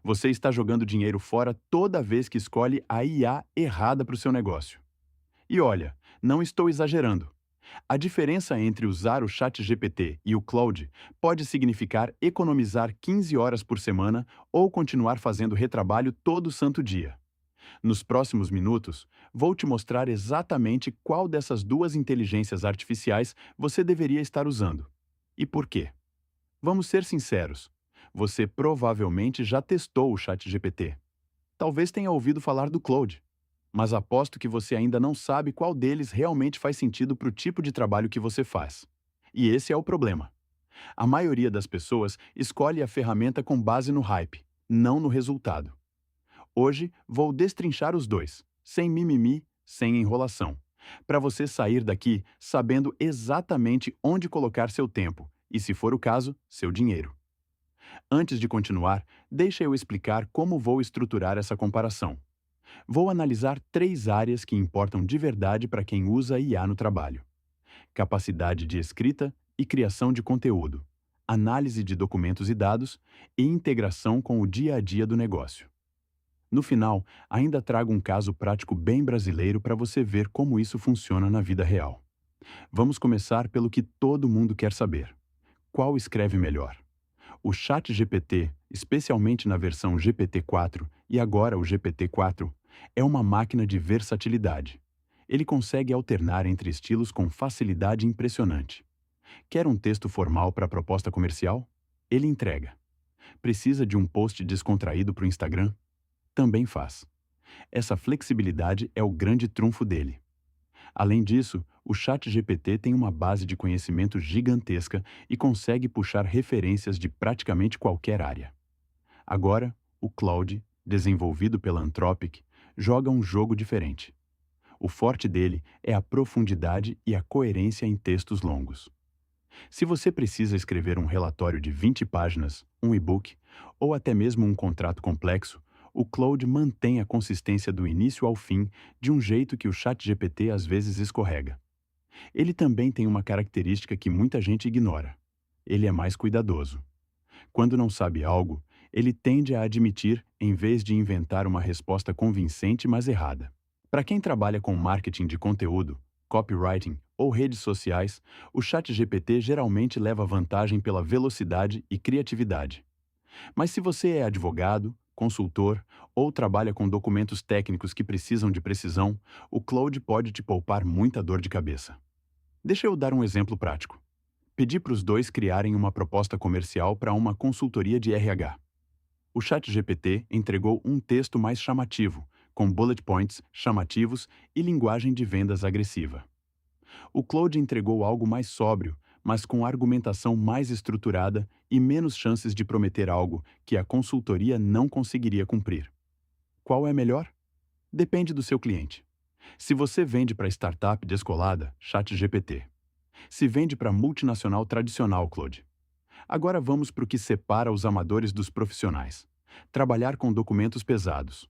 Você está jogando dinheiro fora toda vez que escolhe a IA errada para o seu negócio. E olha, não estou exagerando. A diferença entre usar o ChatGPT e o Claude pode significar economizar 15 horas por semana ou continuar fazendo retrabalho todo santo dia. Nos próximos minutos, vou te mostrar exatamente qual dessas duas inteligências artificiais você deveria estar usando. E por quê? Vamos ser sinceros. Você provavelmente já testou o ChatGPT. Talvez tenha ouvido falar do Claude, mas aposto que você ainda não sabe qual deles realmente faz sentido para o tipo de trabalho que você faz. E esse é o problema. A maioria das pessoas escolhe a ferramenta com base no hype, não no resultado. Hoje vou destrinchar os dois, sem mimimi, sem enrolação, para você sair daqui sabendo exatamente onde colocar seu tempo e, se for o caso, seu dinheiro. Antes de continuar, deixa eu explicar como vou estruturar essa comparação. Vou analisar três áreas que importam de verdade para quem usa IA no trabalho: capacidade de escrita e criação de conteúdo, análise de documentos e dados e integração com o dia a dia do negócio. No final, ainda trago um caso prático bem brasileiro para você ver como isso funciona na vida real. Vamos começar pelo que todo mundo quer saber: qual escreve melhor? O ChatGPT, especialmente na versão GPT-4 e agora o GPT-4, é uma máquina de versatilidade. Ele consegue alternar entre estilos com facilidade impressionante. Quer um texto formal para proposta comercial? Ele entrega. Precisa de um post descontraído para o Instagram? Também faz. Essa flexibilidade é o grande trunfo dele. Além disso, o ChatGPT tem uma base de conhecimento gigantesca e consegue puxar referências de praticamente qualquer área. Agora, o Claude, desenvolvido pela Anthropic, joga um jogo diferente. O forte dele é a profundidade e a coerência em textos longos. Se você precisa escrever um relatório de 20 páginas, um e-book ou até mesmo um contrato complexo, o Claude mantém a consistência do início ao fim de um jeito que o ChatGPT às vezes escorrega. Ele também tem uma característica que muita gente ignora. Ele é mais cuidadoso. Quando não sabe algo, ele tende a admitir em vez de inventar uma resposta convincente, mas errada. Para quem trabalha com marketing de conteúdo, copywriting ou redes sociais, o ChatGPT geralmente leva vantagem pela velocidade e criatividade. Mas se você é advogado, consultor ou trabalha com documentos técnicos que precisam de precisão, o Claude pode te poupar muita dor de cabeça. Deixa eu dar um exemplo prático. Pedi para os dois criarem uma proposta comercial para uma consultoria de RH. O ChatGPT entregou um texto mais chamativo, com bullet points chamativos e linguagem de vendas agressiva. O Claude entregou algo mais sóbrio, mas com argumentação mais estruturada e menos chances de prometer algo que a consultoria não conseguiria cumprir. Qual é melhor? Depende do seu cliente. Se você vende para startup descolada, ChatGPT. Se vende para multinacional tradicional, Claude. Agora vamos para o que separa os amadores dos profissionais: trabalhar com documentos pesados.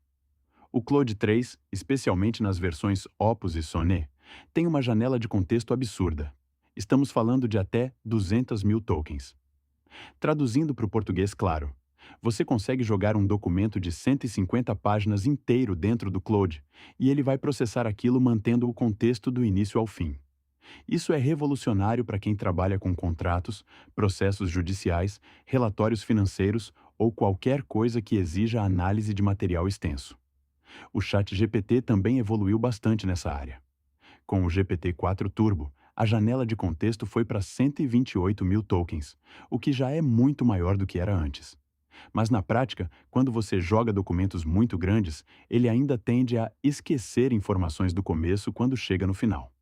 O Claude 3, especialmente nas versões Opus e Sonnet, tem uma janela de contexto absurda. Estamos falando de até 200 mil tokens. Traduzindo para o português claro, você consegue jogar um documento de 150 páginas inteiro dentro do Claude e ele vai processar aquilo mantendo o contexto do início ao fim. Isso é revolucionário para quem trabalha com contratos, processos judiciais, relatórios financeiros ou qualquer coisa que exija análise de material extenso. O ChatGPT também evoluiu bastante nessa área. Com o GPT-4 Turbo, a janela de contexto foi para 128 mil tokens, o que já é muito maior do que era antes. Mas na prática, quando você joga documentos muito grandes, ele ainda tende a esquecer informações do começo quando chega no final.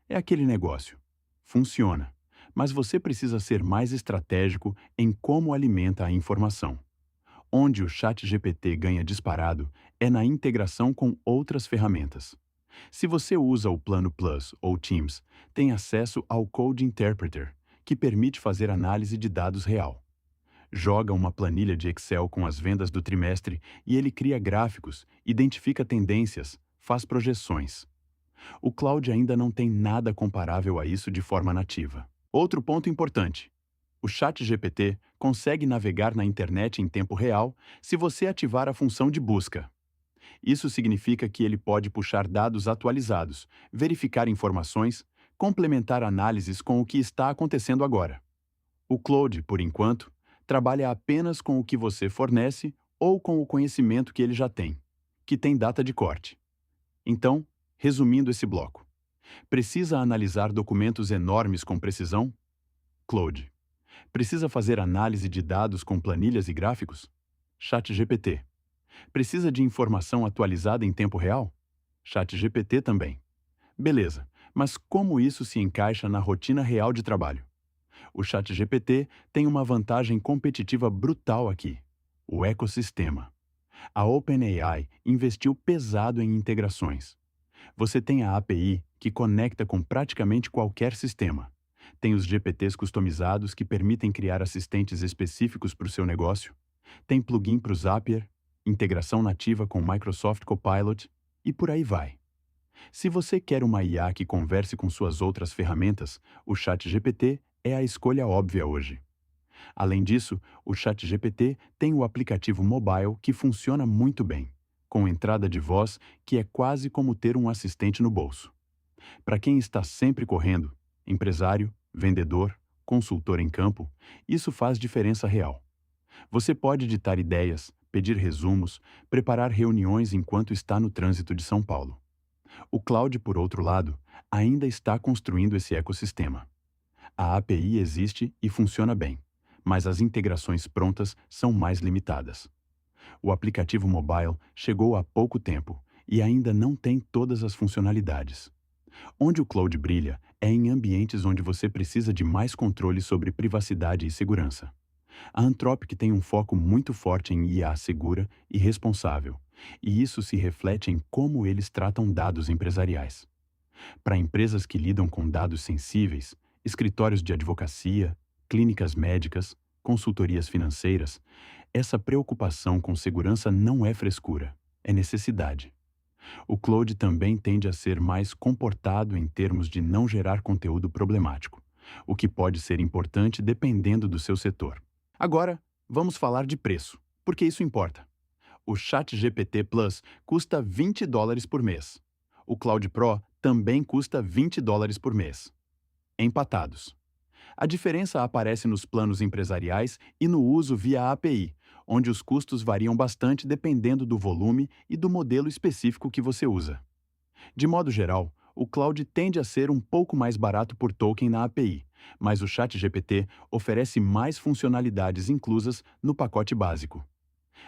É aquele negócio. Funciona, mas você precisa ser mais estratégico em como alimenta a informação. Onde o ChatGPT ganha disparado é na integração com outras ferramentas. Se você usa o Plano Plus ou Teams, tem acesso ao Code Interpreter, que permite fazer análise de dados real. Joga uma planilha de Excel com as vendas do trimestre e ele cria gráficos, identifica tendências, faz projeções. O cloud ainda não tem nada comparável a isso de forma nativa. Outro ponto importante: O ChatGPT consegue navegar na internet em tempo real se você ativar a função de busca. Isso significa que ele pode puxar dados atualizados, verificar informações, complementar análises com o que está acontecendo agora. O Claude, por enquanto, trabalha apenas com o que você fornece ou com o conhecimento que ele já tem, que tem data de corte. Então, resumindo esse bloco, precisa analisar documentos enormes com precisão? Claude. Precisa fazer análise de dados com planilhas e gráficos? ChatGPT. Precisa de informação atualizada em tempo real? ChatGPT também. Beleza, mas como isso se encaixa na rotina real de trabalho? O ChatGPT tem uma vantagem competitiva brutal aqui: o ecossistema. A OpenAI investiu pesado em integrações. Você tem a API, que conecta com praticamente qualquer sistema. Tem os GPTs customizados que permitem criar assistentes específicos para o seu negócio. Tem plugin para o Zapier, integração nativa com Microsoft Copilot e por aí vai. Se você quer uma IA que converse com suas outras ferramentas, o ChatGPT é a escolha óbvia hoje. Além disso, o ChatGPT tem o aplicativo mobile que funciona muito bem, com entrada de voz que é quase como ter um assistente no bolso. Para quem está sempre correndo, empresário, vendedor, consultor em campo, isso faz diferença real. Você pode ditar ideias, pedir resumos, preparar reuniões enquanto está no trânsito de São Paulo. O Cloud, por outro lado, ainda está construindo esse ecossistema. A API existe e funciona bem, mas as integrações prontas são mais limitadas. O aplicativo mobile chegou há pouco tempo e ainda não tem todas as funcionalidades. Onde o Cloud brilha é em ambientes onde você precisa de mais controle sobre privacidade e segurança. A Anthropic tem um foco muito forte em IA segura e responsável, e isso se reflete em como eles tratam dados empresariais. Para empresas que lidam com dados sensíveis, escritórios de advocacia, clínicas médicas, consultorias financeiras, essa preocupação com segurança não é frescura, é necessidade. O Claude também tende a ser mais comportado em termos de não gerar conteúdo problemático, o que pode ser importante dependendo do seu setor. Agora, vamos falar de preço, porque isso importa. O ChatGPT Plus custa $20 por mês. O Claude Pro também custa $20 por mês. Empatados. A diferença aparece nos planos empresariais e no uso via API, onde os custos variam bastante dependendo do volume e do modelo específico que você usa. De modo geral, o Cloud tende a ser um pouco mais barato por token na API, mas o ChatGPT oferece mais funcionalidades inclusas no pacote básico.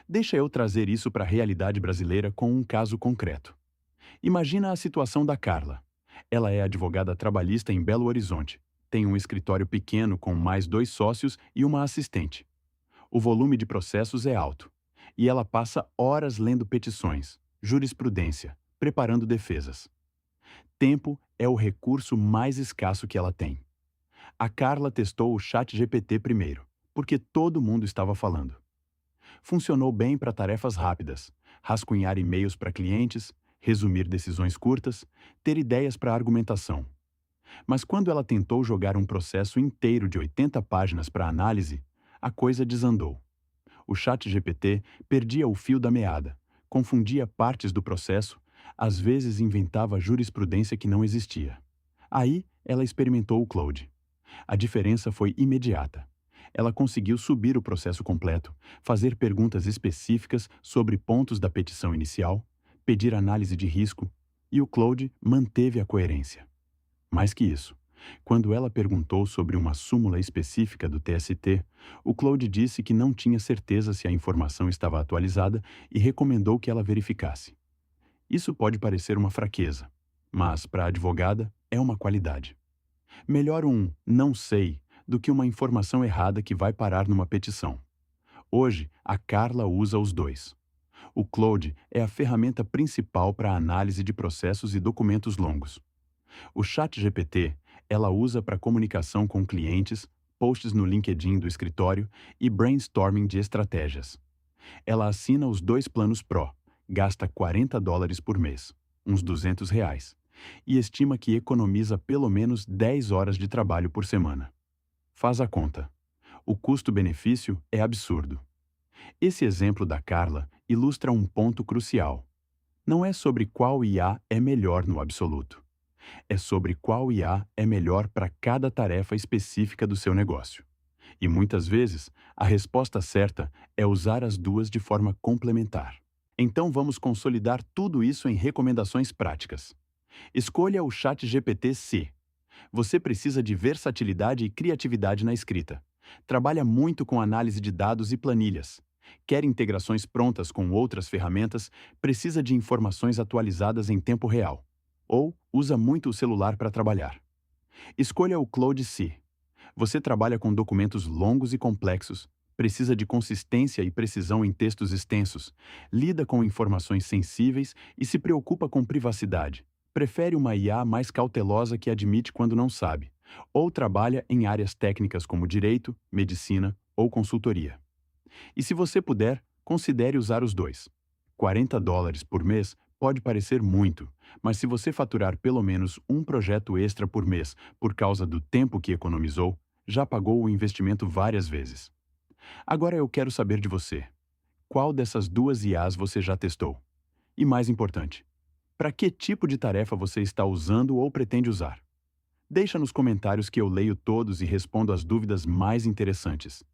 Deixa eu trazer isso para a realidade brasileira com um caso concreto. Imagina a situação da Carla. Ela é advogada trabalhista em Belo Horizonte. Tem um escritório pequeno com mais 2 sócios e uma assistente. O volume de processos é alto, e ela passa horas lendo petições, jurisprudência, preparando defesas. Tempo é o recurso mais escasso que ela tem. A Carla testou o ChatGPT primeiro, porque todo mundo estava falando. Funcionou bem para tarefas rápidas, rascunhar e-mails para clientes, resumir decisões curtas, ter ideias para argumentação. Mas quando ela tentou jogar um processo inteiro de 80 páginas para análise, a coisa desandou. O ChatGPT perdia o fio da meada, confundia partes do processo, às vezes inventava jurisprudência que não existia. Aí, ela experimentou o Claude. A diferença foi imediata. Ela conseguiu subir o processo completo, fazer perguntas específicas sobre pontos da petição inicial, pedir análise de risco, e o Claude manteve a coerência. Mais que isso, quando ela perguntou sobre uma súmula específica do TST, o Claude disse que não tinha certeza se a informação estava atualizada e recomendou que ela verificasse. Isso pode parecer uma fraqueza, mas, para a advogada, é uma qualidade. Melhor um "não sei" do que uma informação errada que vai parar numa petição. Hoje, a Carla usa os dois. O Claude é a ferramenta principal para a análise de processos e documentos longos. O ChatGPT ela usa para comunicação com clientes, posts no LinkedIn do escritório e brainstorming de estratégias. Ela assina os 2 planos Pro, gasta $40 por mês, uns R$ 200, e estima que economiza pelo menos 10 horas de trabalho por semana. Faz a conta. O custo-benefício é absurdo. Esse exemplo da Carla ilustra um ponto crucial. Não é sobre qual IA é melhor no absoluto. É sobre qual IA é melhor para cada tarefa específica do seu negócio. E muitas vezes, a resposta certa é usar as duas de forma complementar. Então vamos consolidar tudo isso em recomendações práticas. Escolha o ChatGPT-C. Você precisa de versatilidade e criatividade na escrita. Trabalha muito com análise de dados e planilhas. Quer integrações prontas com outras ferramentas, precisa de informações atualizadas em tempo real. Ou usa muito o celular para trabalhar. Escolha o Claude C. Você trabalha com documentos longos e complexos, precisa de consistência e precisão em textos extensos, lida com informações sensíveis e se preocupa com privacidade. Prefere uma IA mais cautelosa que admite quando não sabe, ou trabalha em áreas técnicas como direito, medicina ou consultoria. E se você puder, considere usar os dois. US$ 40 por mês pode parecer muito, mas se você faturar pelo menos um projeto extra por mês por causa do tempo que economizou, já pagou o investimento várias vezes. Agora eu quero saber de você. Qual dessas duas IAs você já testou? E mais importante, para que tipo de tarefa você está usando ou pretende usar? Deixa nos comentários que eu leio todos e respondo as dúvidas mais interessantes.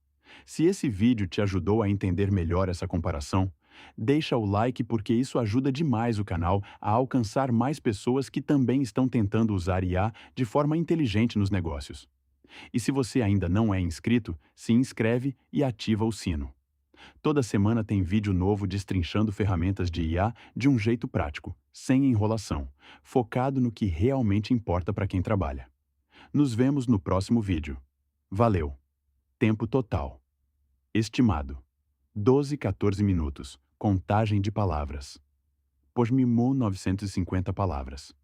Se esse vídeo te ajudou a entender melhor essa comparação, deixa o like porque isso ajuda demais o canal a alcançar mais pessoas que também estão tentando usar IA de forma inteligente nos negócios. E se você ainda não é inscrito, se inscreve e ativa o sino. Toda semana tem vídeo novo destrinchando ferramentas de IA de um jeito prático, sem enrolação, focado no que realmente importa para quem trabalha. Nos vemos no próximo vídeo. Valeu! Tempo total. Estimado: 12-14 minutos. Contagem de palavras. Por 1950 palavras.